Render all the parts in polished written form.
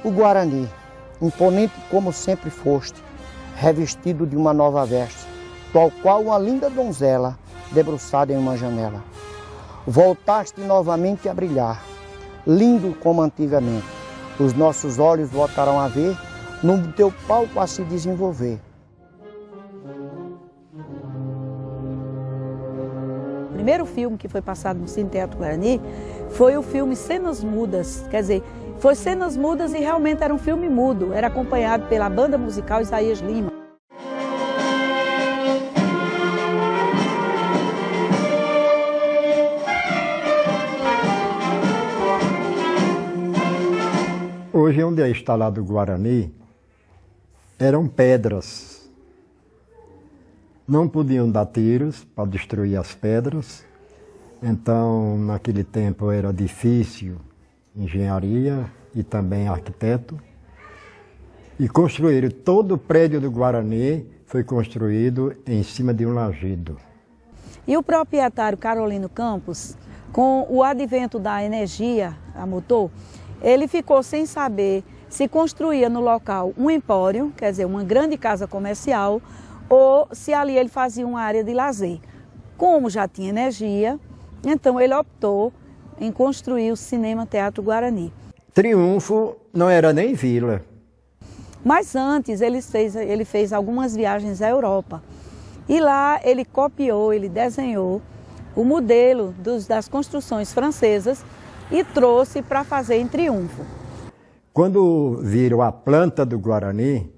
O Guarani, imponente como sempre foste, revestido de uma nova veste, tal qual uma linda donzela, debruçada em uma janela. Voltaste novamente a brilhar, lindo como antigamente. Os nossos olhos voltarão a ver, no teu palco a se desenvolver. O primeiro filme que foi passado no Cine Teatro Guarani foi o filme Cenas Mudas, quer dizer, foi Cenas Mudas e realmente era um filme mudo, era acompanhado pela banda musical Isaías Lima. Hoje, onde é instalado o Guarani, eram pedras. Não podiam dar tiros para destruir as pedras. Então, naquele tempo era difícil engenharia e também arquiteto. E construíram todo o prédio do Guarani, foi construído em cima de um lajedo. E o proprietário Carolino Campos, com o advento da energia a motor, ele ficou sem saber se construía no local um empório, quer dizer, uma grande casa comercial, ou se ali ele fazia uma área de lazer. Como já tinha energia, então ele optou em construir o Cinema Teatro Guarani. Triunfo não era nem vila. Mas antes ele fez algumas viagens à Europa. E lá ele copiou, ele desenhou o modelo das construções francesas e trouxe para fazer em Triunfo. Quando viram a planta do Guarani,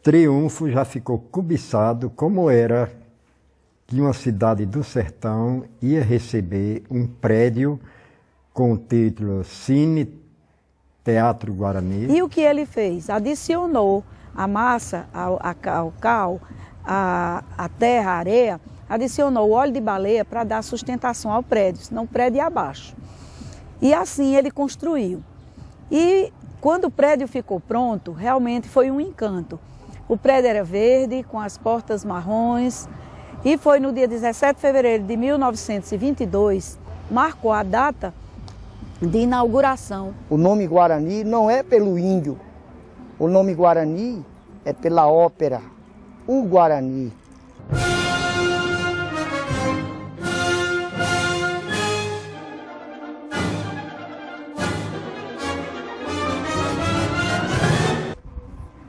Triunfo já ficou cobiçado, como era que uma cidade do sertão ia receber um prédio com o título Cine Teatro Guarani. E o que ele fez? Adicionou a massa, ao cal, a terra, a areia, adicionou o óleo de baleia para dar sustentação ao prédio, senão o prédio ia abaixo. E assim ele construiu. E quando o prédio ficou pronto, realmente foi um encanto. O prédio era verde, com as portas marrons, e foi no dia 17 de fevereiro de 1922, marcou a data de inauguração. O nome Guarani não é pelo índio, o nome Guarani é pela ópera, o Guarani.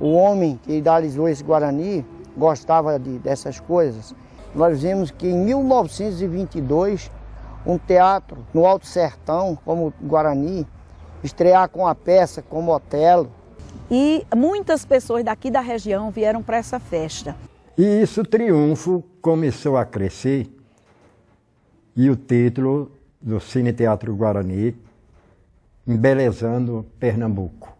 O homem que idealizou esse Guarani gostava dessas coisas. Nós vimos que em 1922, um teatro no Alto Sertão, como Guarani, estrear com a peça como Otelo. E muitas pessoas daqui da região vieram para essa festa. E isso, Triunfo, começou a crescer e o título do Cine Teatro Guarani, embelezando Pernambuco.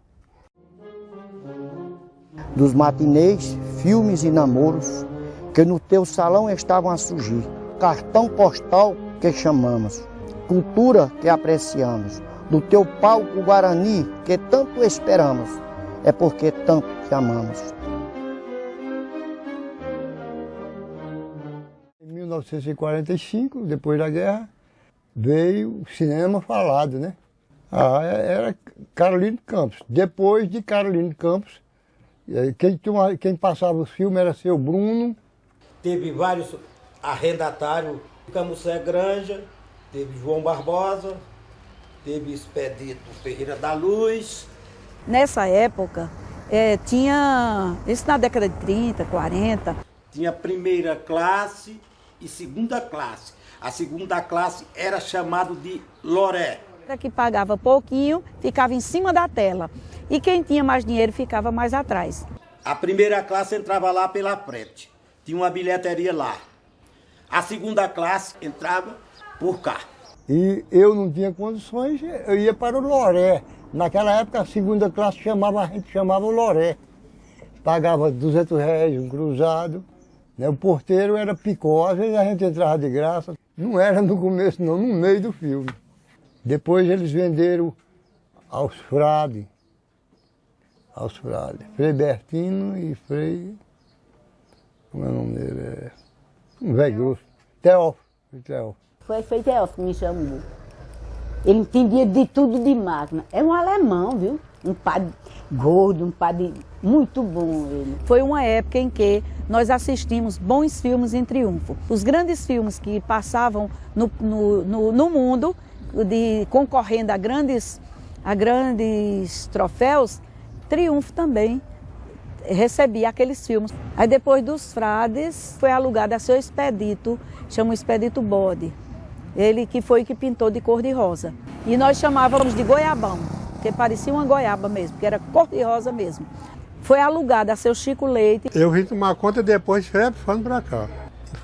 Dos matinês, filmes e namoros que no teu salão estavam a surgir. Cartão postal que chamamos, cultura que apreciamos. Do teu palco Guarani que tanto esperamos, é porque tanto te amamos. Em 1945, depois da guerra, veio o cinema falado, né? Era Carolino Campos. Depois de Carolino Campos, quem passava os filmes era seu Bruno. Teve vários arrendatários, Camucé Granja, teve João Barbosa, teve Expedito Ferreira da Luz. Nessa época, tinha, isso na década de 30, 40. Tinha primeira classe e segunda classe. A segunda classe era chamado de loré. Que pagava pouquinho, ficava em cima da tela. E quem tinha mais dinheiro ficava mais atrás. A primeira classe entrava lá pela frente. Tinha uma bilheteria lá. A segunda classe entrava por cá. E eu não tinha condições, eu ia para o loré. Naquela época a segunda classe a gente chamava o loré. Pagava R$200 um cruzado. Né? O porteiro era picó, às vezes a gente entrava de graça. Não era no começo não, no meio do filme. Depois eles venderam aos frades. Frei Bertino e Frei... Como é o nome dele? Um velho grosso. Teófilo. Foi Teófilo que me chamou. Ele entendia de tudo de máquina. É um alemão, viu? um padre gordo, um padre muito bom ele. Foi uma época em que nós assistimos bons filmes em triunfo. Os grandes filmes que passavam no mundo, concorrendo a grandes troféus, Triunfo também recebia aqueles filmes. Aí depois dos Frades, foi alugado a seu Expedito, chama o Expedito Bode. Ele que foi que pintou de cor-de-rosa. E nós chamávamos de goiabão, porque parecia uma goiaba mesmo, porque era cor-de-rosa mesmo. Foi alugado a seu Chico Leite. Eu vim tomar conta depois de fomos pra cá.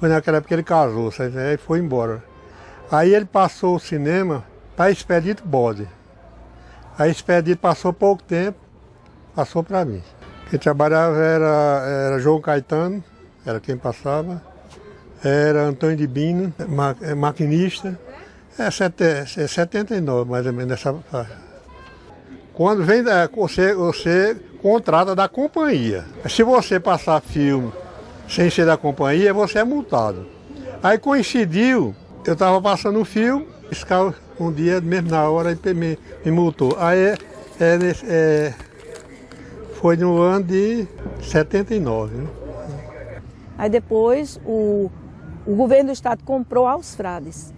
Foi naquela época que ele casou, aí foi embora. Aí ele passou o cinema para Expedito Bode. Aí Expedito passou pouco tempo, passou para mim. Quem trabalhava era João Caetano, era quem passava. Era Antônio de Bino, maquinista. É 79, mais ou menos, nessa faixa. Quando vem, você contrata da companhia. Se você passar filme sem ser da companhia, você é multado. Aí coincidiu, eu estava passando um filme, esse carro um dia, mesmo na hora, me multou. Aí foi no ano de 79. Né? Aí depois o governo do estado comprou aos Frades.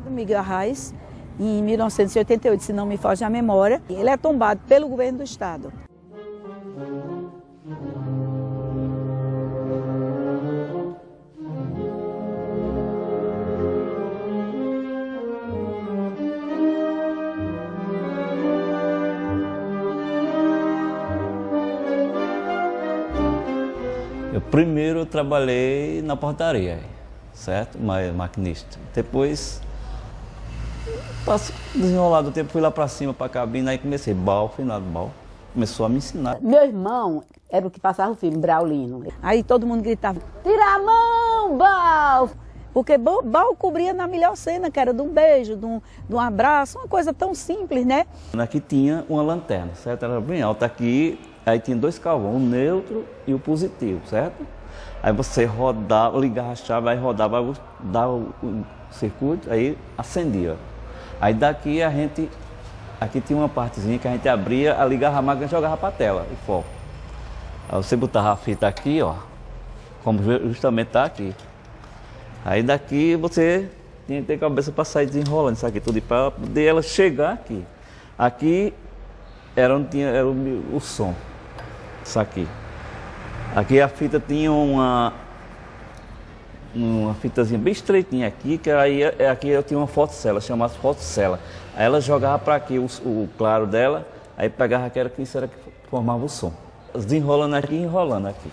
O Miguel Arraes, em 1988, se não me foge a memória, ele é tombado pelo governo do estado. Primeiro eu trabalhei na portaria, certo? Maquinista. Depois, desenrolado o tempo, fui lá para cima, para a cabine, aí comecei, finado bal. Começou a me ensinar. Meu irmão era o que passava o filme, Braulino. Aí todo mundo gritava, tira a mão, Bal! Porque Bal cobria na melhor cena, que era de um beijo, de um abraço, uma coisa tão simples, né? Aqui tinha uma lanterna, certo? Era bem alta aqui. Aí tinha dois carvões, o neutro e o positivo, certo? Aí você rodava, ligava a chave, aí rodava, dava o circuito, aí acendia. Aí daqui aqui tinha uma partezinha que a gente abria, ligava a máquina e jogava para a tela, o foco. Aí você botava a fita aqui, ó, como justamente está aqui. Aí daqui você tinha que ter cabeça para sair desenrolando isso aqui tudo, para poder ela chegar aqui. Aqui era onde era o som. Isso aqui. Aqui a fita tinha uma fitazinha bem estreitinha aqui, que aí aqui eu tinha uma fotocela, chamada fotocela. Aí ela jogava para aqui o claro dela, aí pegava aquela que isso era que formava o som. Desenrolando aqui e enrolando aqui.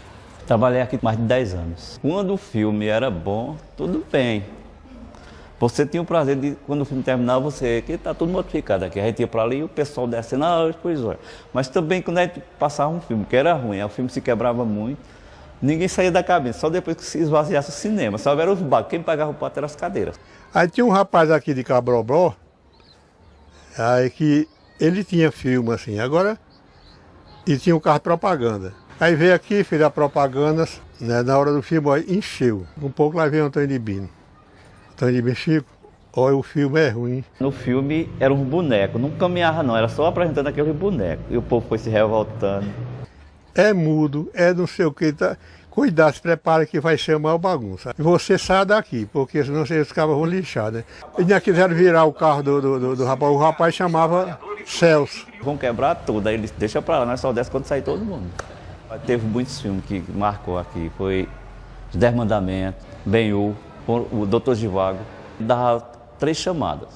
Trabalhei aqui mais de 10 anos. Quando o filme era bom, tudo bem. Você tinha o prazer de, quando o filme terminava, que está tudo modificado aqui. A gente ia para ali e o pessoal descendo, pois é. Mas também quando a gente passava um filme que era ruim, o filme se quebrava muito, ninguém saía da cabine, só depois que se esvaziasse o cinema. Só eram os bancos, quem pagava o pato eram as cadeiras. Aí tinha um rapaz aqui de Cabrobró, aí que ele tinha filme assim, agora, e tinha um carro de propaganda. Aí veio aqui, fez a propaganda, né, na hora do filme, ó, encheu. Um pouco lá veio o Antônio de Bino. Antônio de Bino, Chico, olha, o filme é ruim. No filme era um boneco, não caminhava não, era só apresentando aquele boneco. E o povo foi se revoltando. É mudo, é não sei o que, tá. Cuidado, se prepara que vai ser uma bagunça. E você sai daqui, porque senão os cabos vão lixar, né? Eles já quiseram virar o carro do rapaz, o rapaz chamava Celso. Vão quebrar tudo, aí eles deixam pra lá, nós só desce quando sair todo mundo. Teve muitos filmes que marcou aqui, foi Os 10 Mandamentos, Ben-Hur, o Doutor Givago. Dava 3 chamadas,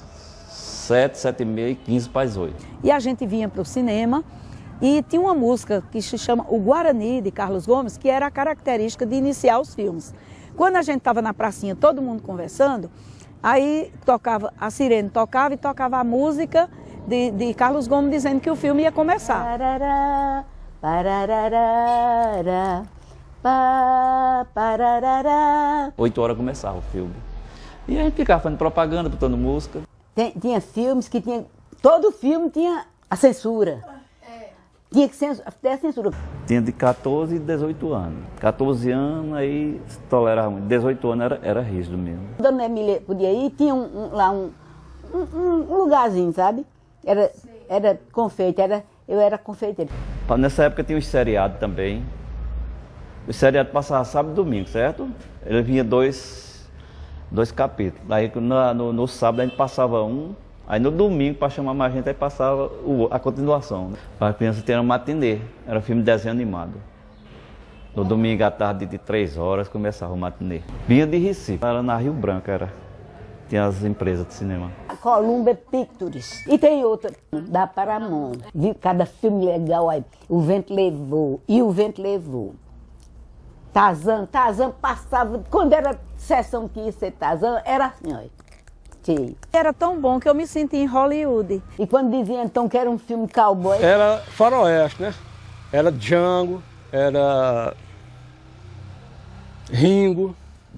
7, 7h30 e 15 para as 8. E a gente vinha para o cinema e tinha uma música que se chama O Guarani, de Carlos Gomes, que era a característica de iniciar os filmes. Quando a gente estava na pracinha, todo mundo conversando, aí tocava, a sirene tocava e tocava a música de Carlos Gomes dizendo que o filme ia começar. Parará, parará, 8 horas começava o filme. E a gente ficava fazendo propaganda, botando música. Tinha filmes que tinha... Todo filme tinha a censura. Tinha que ter a censura. Tinha de 14 e 18 anos. 14 anos, aí se tolerava muito. 18 anos era rígido mesmo. Dona Emília podia ir, tinha lá um lugarzinho, sabe? Era confeito, eu era confeiteira. Nessa época tinha os seriados também. O seriado passava sábado e domingo, certo? Ele vinha dois capítulos. Aí no sábado a gente passava um, aí no domingo, para chamar mais gente, aí passava a continuação. Né? Para as crianças terem uma matinê, era filme de desenho animado. No domingo à tarde de 3 horas começava o matinê. Vinha de Recife, era na Rio Branco, tinha as empresas de cinema. A Columba Pictures. E tem outra, da Paramount. Vi cada filme legal aí. O Vento Levou, e o Vento Levou. Tarzan passava, quando era sessão que ia ser Tarzan, era assim, olha. Cheio. Era tão bom que eu me senti em Hollywood. E quando diziam então que era um filme cowboy... Era faroeste, né? Era Django, era Ringo.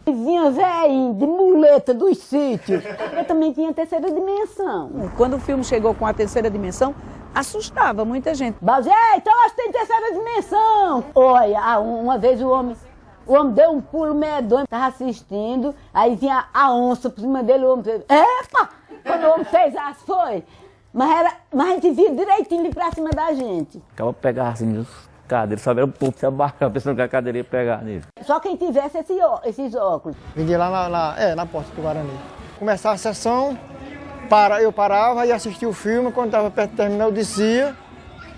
E vinha velhinho de muleta dos sítios. Eu também tinha Terceira Dimensão. Quando o filme chegou com a Terceira Dimensão, assustava muita gente. Balde, então nós tem Terceira Dimensão. Olha, uma vez o homem deu um pulo medonho, estava assistindo, aí vinha a onça por cima dele, o homem fez, epa! Quando o homem fez as foi. Mas a gente via direitinho de pra cima da gente. Acaba pegava assim os cadeiros, sabe? Era o povo se abarcava, pensando que a cadeira ia pegar nele. Só quem tivesse esses óculos. Vendia lá na porta do Guarani. Começava a sessão, eu parava e assistia o filme, quando estava perto de terminar eu descia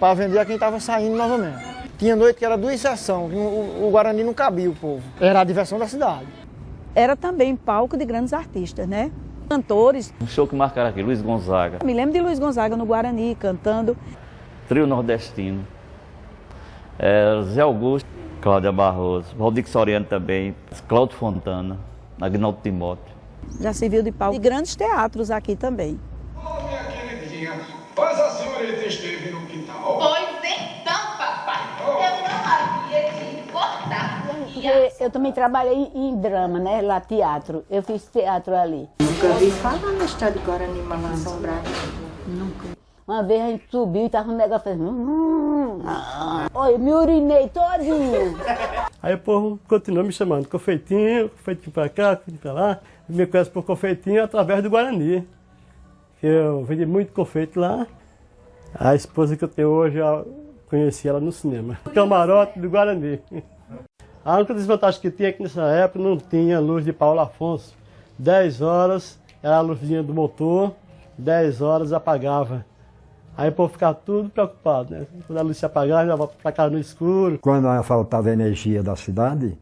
para vender a quem estava saindo novamente. Tinha noite que era 2 sessões, o Guarani não cabia o povo. Era a diversão da cidade. Era também palco de grandes artistas, né? Cantores. Um show que marcaram aqui, Luiz Gonzaga. Me lembro de Luiz Gonzaga no Guarani, cantando. Trio Nordestino. Zé Augusto, Cláudia Barroso, Valdir Soriano também, Cláudio Fontana, Agnaldo Timóteo. Já se viu de palco de grandes teatros aqui também. Ô, minha queridinha, mas a senhorita esteve no quintal? Pois então, papai, eu não havia de importar. Porque eu também trabalhei em drama, né? Lá teatro. Eu fiz teatro ali. Nunca vi falar na história de Guarani Mal Assombrado. Nunca. Uma vez a gente subiu e tava um negócio fazendo. Olha, eu me urinei todinho. Aí o povo continuou me chamando confeitinho pra cá, confeitinho pra lá. Me conhece por confeitinho através do Guarani. Eu vendi muito confeito lá. A esposa que eu tenho hoje, eu conheci ela no cinema. Camarote do Guarani. A única desvantagem que tinha é que nessa época não tinha luz de Paulo Afonso. 10 horas era a luzinha do motor, 10 horas apagava. Aí o povo ficava tudo preocupado, né? Quando a luz se apagava, já voltava para casa no escuro. Quando faltava energia da cidade,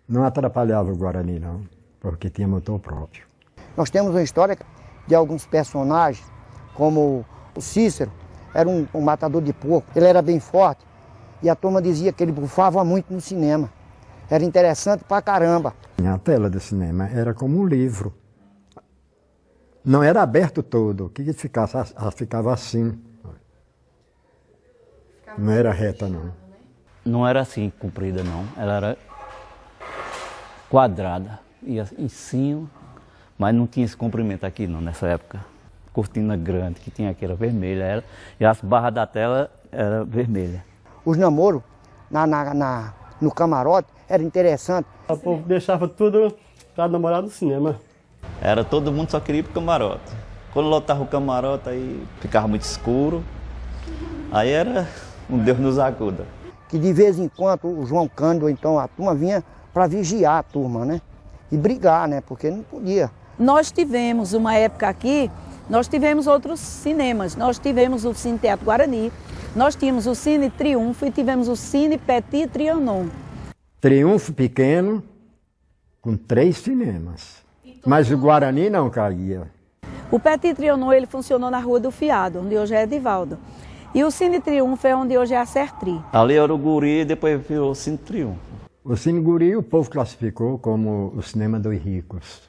não atrapalhava o Guarani, não, porque tinha motor próprio. Nós temos uma história de alguns personagens, como o Cícero, era um matador de porco, ele era bem forte, e a turma dizia que ele bufava muito no cinema. Era interessante pra caramba. A tela do cinema era como um livro. Não era aberto todo, que ficava assim. Não era reta, não. Não era assim, comprida, não. Ela era quadrada, ia em cima, mas não tinha esse comprimento aqui, não, nessa época. Cortina grande que tinha aqui era vermelha, e as barras da tela eram vermelhas. Os namoros no camarote era interessante. O povo deixava tudo para namorar no cinema. Era todo mundo só queria ir pro camarote. Quando lotava o camarote, aí ficava muito escuro. Aí era um Deus nos acuda. Que de vez em quando o João Cândido, então a turma vinha para vigiar a turma, né? E brigar, né? Porque não podia. Nós tivemos uma época aqui, nós tivemos outros cinemas. Nós tivemos o Cine Teatro Guarani, nós tínhamos o Cine Triunfo e tivemos o Cine Petit Trianon. Triunfo pequeno, com 3 cinemas. Mas o Guarani não caía. O Petit Trianon, ele funcionou na Rua do Fiado, onde hoje é Edivaldo. E o Cine Triunfo é onde hoje é a Sertri. Ali era o Guri e depois virou o Cine Triunfo. O Cine Guri o povo classificou como o cinema dos ricos.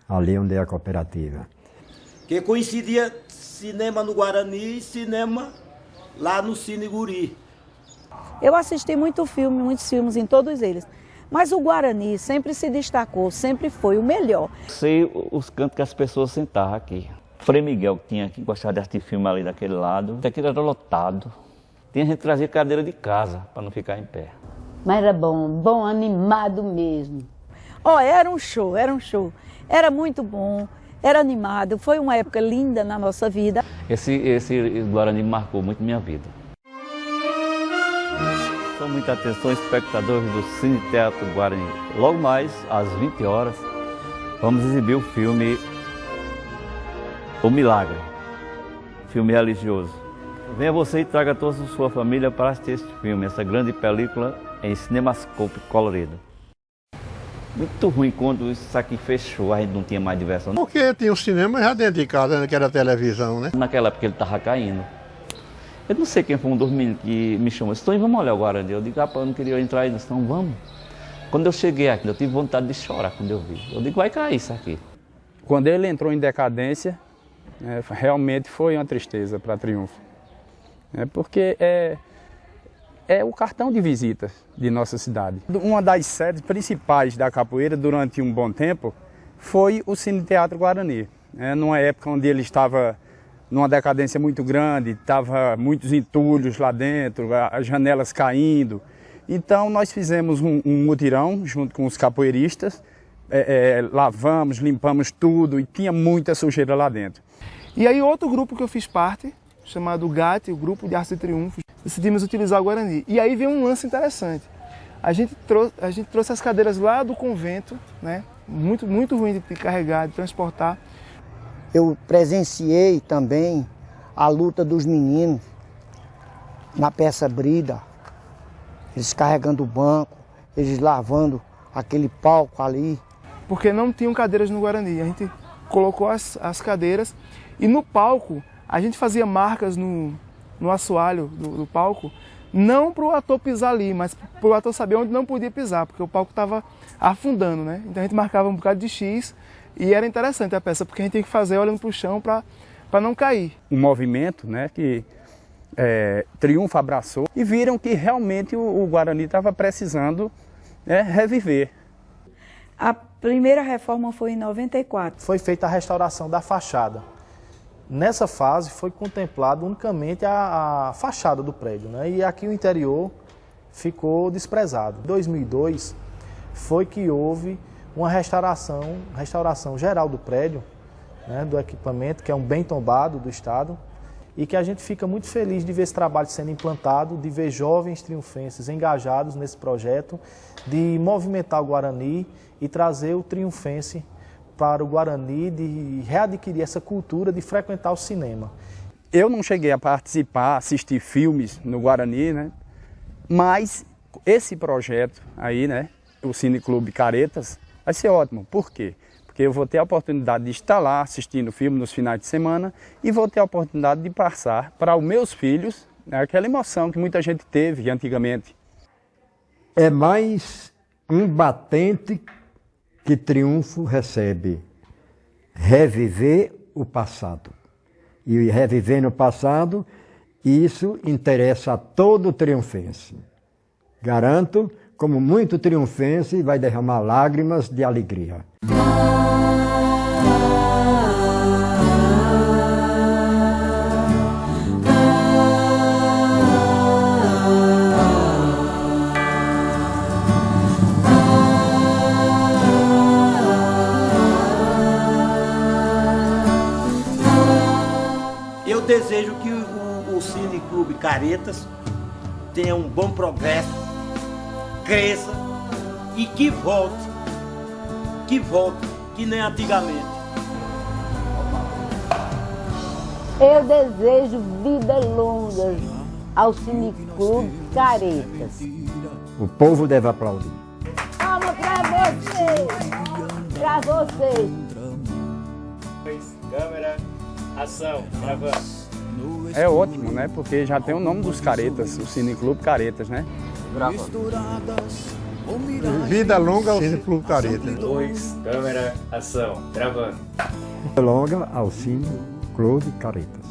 Ali onde é a cooperativa. Que coincidia cinema no Guarani e cinema lá no Cine Guri. Eu assisti muitos filmes em todos eles. Mas o Guarani sempre se destacou, sempre foi o melhor. Sei os cantos que as pessoas sentavam aqui. Frei Miguel, que tinha que gostar de assistir filme ali daquele lado, daquele era lotado. Tinha gente que trazia cadeira de casa para não ficar em pé. Mas era bom, animado mesmo. Era um show, era muito bom. era animado, foi uma época linda na nossa vida. Esse Guarani marcou muito minha vida. Com muita atenção, espectadores do Cine Teatro Guarani. Logo mais, às 20 horas, vamos exibir o filme O Milagre, filme religioso. Venha você e traga toda a sua família para assistir este filme, essa grande película em cinemascope colorido. Muito ruim quando isso aqui fechou, a gente não tinha mais diversão. Porque tinha um cinema já dentro de casa, né, que era a televisão, né? Naquela época ele estava caindo. Eu não sei quem foi um dos meninos que me chamou, disse, vamos olhar o Guarani. Eu digo, rapaz, eu não queria entrar aí, não, vamos. Quando eu cheguei aqui, eu tive vontade de chorar quando eu vi. Eu digo, vai cair isso aqui. Quando ele entrou em decadência, realmente foi uma tristeza para Triunfo. Porque é o cartão de visitas de nossa cidade. Uma das sedes principais da capoeira durante um bom tempo foi o Cine Teatro Guarani. Numa época onde ele estava numa decadência muito grande, estava muitos entulhos lá dentro, as janelas caindo. Então nós fizemos um mutirão junto com os capoeiristas, lavamos, limpamos tudo e tinha muita sujeira lá dentro. E aí outro grupo que eu fiz parte, chamado GAT, o Grupo de Arte e Triunfo, decidimos utilizar o Guarani. E aí veio um lance interessante. A gente trouxe as cadeiras lá do convento, né? Muito ruim de carregar, de transportar. Eu presenciei também a luta dos meninos na peça Brida, eles carregando o banco, eles lavando aquele palco ali. Porque não tinham cadeiras no Guarani, a gente colocou as cadeiras e no palco a gente fazia marcas no assoalho do palco, não para o ator pisar ali, mas para o ator saber onde não podia pisar, porque o palco estava afundando, né? Então a gente marcava um bocado de X e era interessante a peça, porque a gente tinha que fazer olhando para o chão para não cair. Um movimento, né, que Triunfo abraçou e viram que realmente o Guarani estava precisando reviver. A primeira reforma foi em 94. Foi feita a restauração da fachada. Nessa fase foi contemplado unicamente a fachada do prédio, né? E aqui o interior ficou desprezado. Em 2002 foi que houve uma restauração geral do prédio, né, do equipamento, que é um bem tombado do Estado, e que a gente fica muito feliz de ver esse trabalho sendo implantado, de ver jovens triunfenses engajados nesse projeto, de movimentar o Guarani e trazer o triunfense para o Guarani, de readquirir essa cultura de frequentar o cinema. Eu não cheguei a participar, assistir filmes no Guarani, né? Mas esse projeto aí, né, o Cine Clube Caretas, vai ser ótimo. Por quê? Porque eu vou ter a oportunidade de estar lá assistindo filme nos finais de semana e vou ter a oportunidade de passar para os meus filhos, né, aquela emoção que muita gente teve antigamente. É mais um batente que Triunfo recebe, reviver o passado. E reviver no passado, isso interessa a todo triunfense. Garanto, como muito triunfense, vai derramar lágrimas de alegria. Eu desejo que o Cine Clube Caretas tenha um bom progresso, cresça e que volte, que nem antigamente. Eu desejo vida longa ao Cine Clube Caretas. O povo deve aplaudir. Palma pra vocês! Pra vocês! Câmera, ação, gravando. É ótimo, né? Porque já tem o nome dos Caretas, o Cine Clube Caretas, né? Vida longa ao Cine Clube Caretas. 2, câmera, ação, gravando. Vida longa ao Cine Clube Caretas.